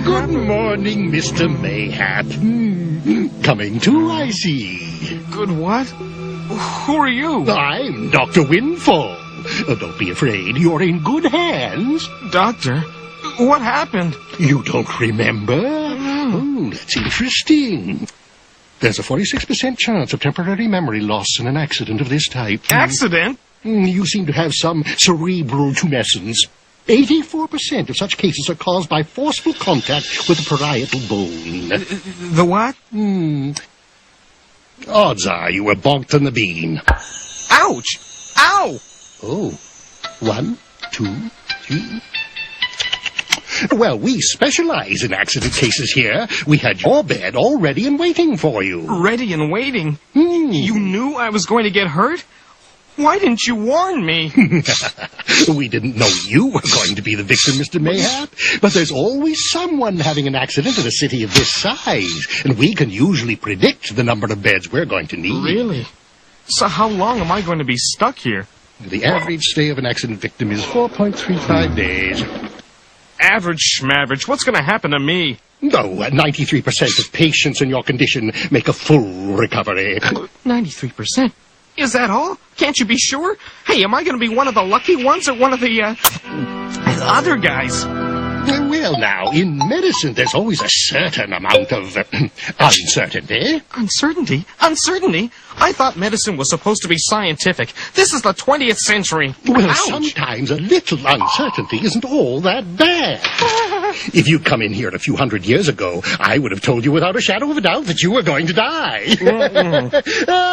Good morning, Mr. Mayhap. Coming too, I see. Good what? Who are you? I'm Dr. Windfall. Don't be afraid. You're in good hands. Doctor? What happened? You don't remember? Oh, that's interesting. There's a 46% chance of temporary memory loss in an accident of this type. Accident? You seem to have some cerebral tumescence. 84% of such cases are caused by forceful contact with the parietal bone. The what? Odds are you were bonked on the bean. Ouch! Ow! Oh. 1, 2, 3. Well, we specialize in accident cases here. We had your bed all ready and waiting for you. Ready and waiting? You knew I was going to get hurt? Why didn't you warn me? We didn't know you were going to be the victim, Mr. Mayhap. But there's always someone having an accident in a city of this size. And we can usually predict the number of beds we're going to need. Really? So how long am I going to be stuck here? The average stay of an accident victim is 4.35 days. Average schmaverage. What's going to happen to me? No, 93% of patients in your condition make a full recovery. 93%? Is that all? Can't you be sure? Hey, am I going to be one of the lucky ones or one of the, other guys? Well, now, in medicine, there's always a certain amount of uncertainty. Uncertainty? Uncertainty? I thought medicine was supposed to be scientific. This is the 20th century. Well, Ouch. Sometimes a little uncertainty isn't all that bad. If you'd come in here a few hundred years ago, I would have told you without a shadow of a doubt that you were going to die.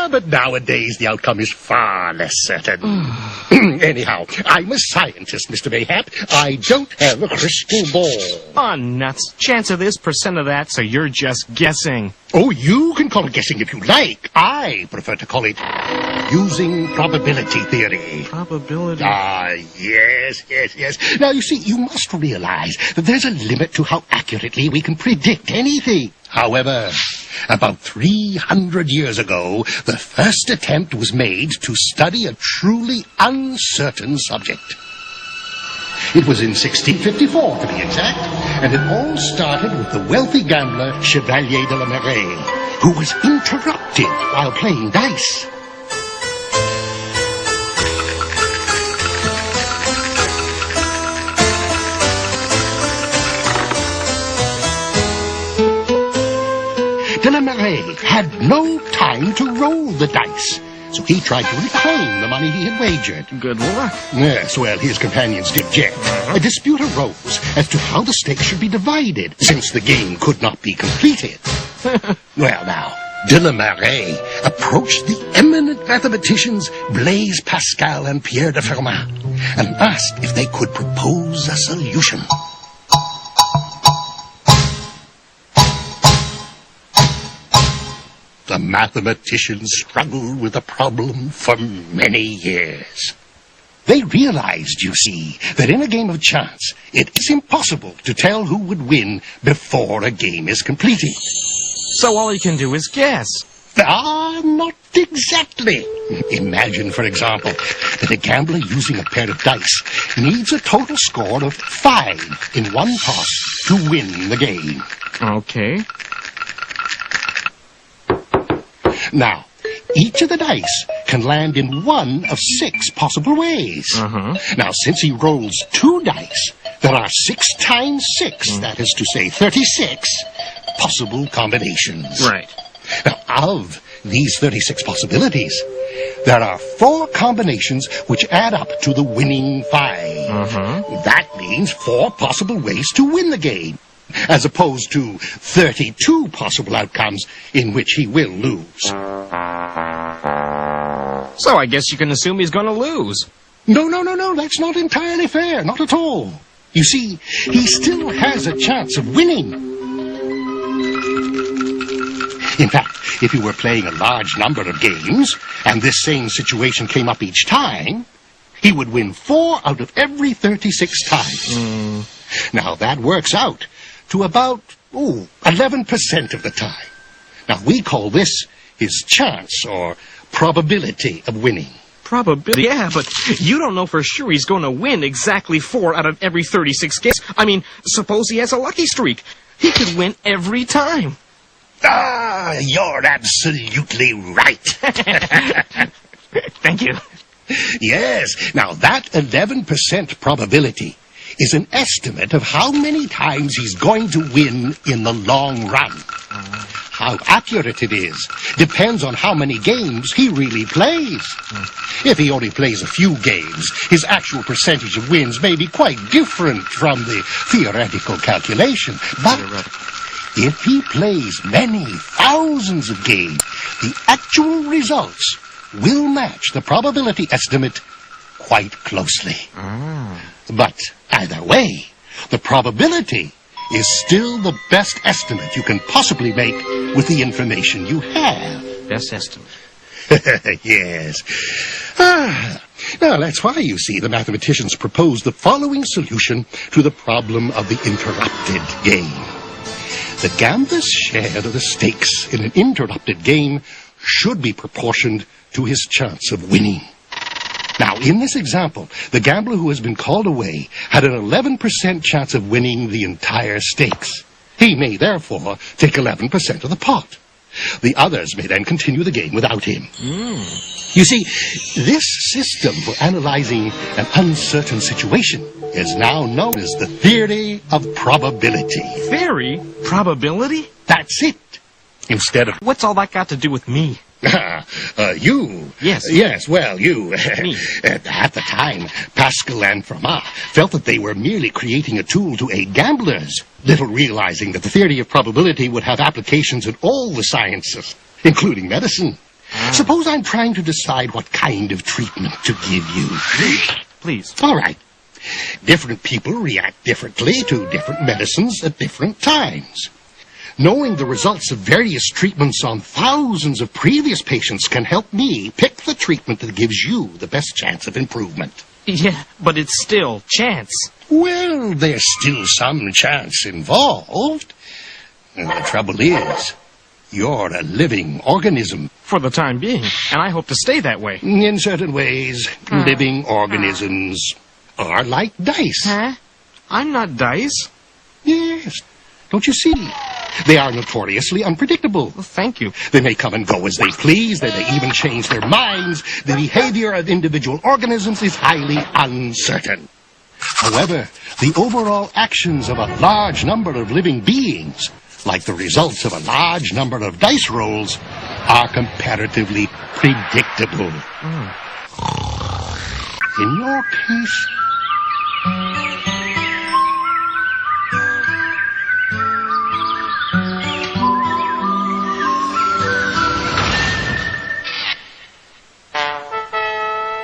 But nowadays, the outcome is far less certain. Anyhow, I'm a scientist, Mr. Mayhap. I don't have a crystal ball. Oh, nuts. Chance of this, percent of that, so you're just guessing. Oh, you can call it guessing if you like. I prefer to call it using probability theory. Probability? Ah, yes. Now, you see, you must realize that there's a limit to how accurately we can predict anything. However, about 300 years ago, the first attempt was made to study a truly uncertain subject. It was in 1654, to be exact, and it all started with the wealthy gambler Chevalier de la Maraye, who was interrupted while playing dice. De la Maraye had no time to roll the dice, so he tried to reclaim the money he had wagered. Good luck. Yes, well, his companions did jet. A dispute arose as to how the stakes should be divided, since the game could not be completed. Well, now, de la Maraye approached the eminent mathematicians Blaise Pascal and Pierre de Fermat and asked if they could propose a solution. The mathematicians struggled with the problem for many years. They realized, you see, that in a game of chance, it is impossible to tell who would win before a game is completed. So all you can do is guess. Not exactly. Imagine, for example, that a gambler using a pair of dice needs a total score of 5 in one toss to win the game. Okay. Now, each of the dice can land in one of 6 possible ways. Now, since he rolls 2 dice, there are 6 times 6, that is to say 36, possible combinations. Right. Now, of these 36 possibilities, there are 4 combinations which add up to the winning 5. That means 4 possible ways to win the game, as opposed to 32 possible outcomes in which he will lose. So I guess you can assume he's going to lose. No, that's not entirely fair, not at all. You see, he still has a chance of winning. In fact, if he were playing a large number of games, and this same situation came up each time, he would win 4 out of every 36 times. Now, that works out to about 11% of the time. Now, we call this his chance or probability of winning. Probability, yeah, but you don't know for sure he's going to win exactly 4 out of every 36 games. I mean, suppose he has a lucky streak. He could win every time. Ah, you're absolutely right. Thank you. Yes, now that 11% probability is an estimate of how many times he's going to win in the long run. How accurate it is depends on how many games he really plays. If he only plays a few games, his actual percentage of wins may be quite different from the theoretical calculation. But if he plays many thousands of games, the actual results will match the probability estimate quite closely. But either way, the probability is still the best estimate you can possibly make with the information you have. Best estimate. Yes. Now, that's why, you see, the mathematicians proposed the following solution to the problem of the interrupted game. The gambler's share of the stakes in an interrupted game should be proportioned to his chance of winning. Now, in this example, the gambler who has been called away had an 11% chance of winning the entire stakes. He may, therefore, take 11% of the pot. The others may then continue the game without him. You see, this system for analyzing an uncertain situation is now known as the theory of probability. Theory? Probability? That's it. Instead of... What's all that got to do with me? You? Yes. Yes, well, you. Me. At the time, Pascal and Fermat felt that they were merely creating a tool to aid gamblers, little realizing that the theory of probability would have applications in all the sciences, including medicine. Suppose I'm trying to decide what kind of treatment to give you. Please. All right. Different people react differently to different medicines at different times. Knowing the results of various treatments on thousands of previous patients can help me pick the treatment that gives you the best chance of improvement. Yeah, but it's still chance. Well, there's still some chance involved. And the trouble is, you're a living organism. For the time being, and I hope to stay that way. In certain ways, living organisms are like dice. Huh? I'm not dice. Yes. Don't you see? They are notoriously unpredictable. Well, thank you. They may come and go as they please. They may even change their minds. The behavior of individual organisms is highly uncertain. However, the overall actions of a large number of living beings, like the results of a large number of dice rolls, are comparatively predictable. In your case...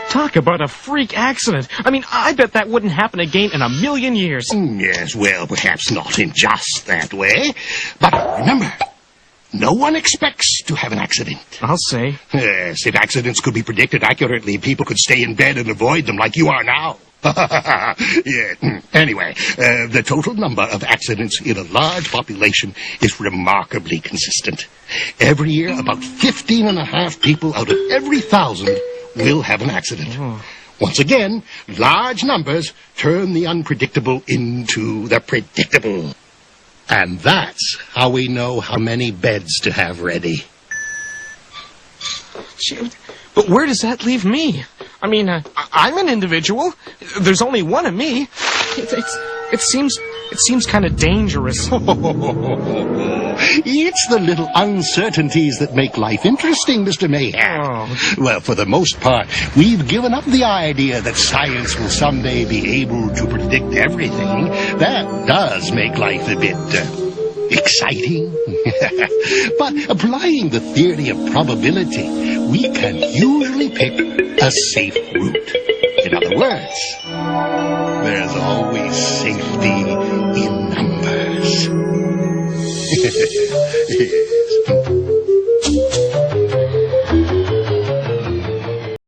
Talk about a freak accident. I mean, I bet that wouldn't happen again in a million years. Yes, well, perhaps not in just that way. But remember, no one expects to have an accident. I'll say. Yes, if accidents could be predicted accurately, people could stay in bed and avoid them like you are now. Yeah. Anyway, the total number of accidents in a large population is remarkably consistent. Every year, about 15.5 people out of every 1,000 will have an accident. Once again, large numbers turn the unpredictable into the predictable. And that's how we know how many beds to have ready. Shoot. But where does that leave me? I mean, I'm an individual. There's only one of me. It seems kind of dangerous. It's the little uncertainties that make life interesting, Mr. Mayhap. Well, for the most part, we've given up the idea that science will someday be able to predict everything. That does make life a bit exciting. But applying the theory of probability, we can usually pick a safe route. In other words, there's always safety in numbers. Yes.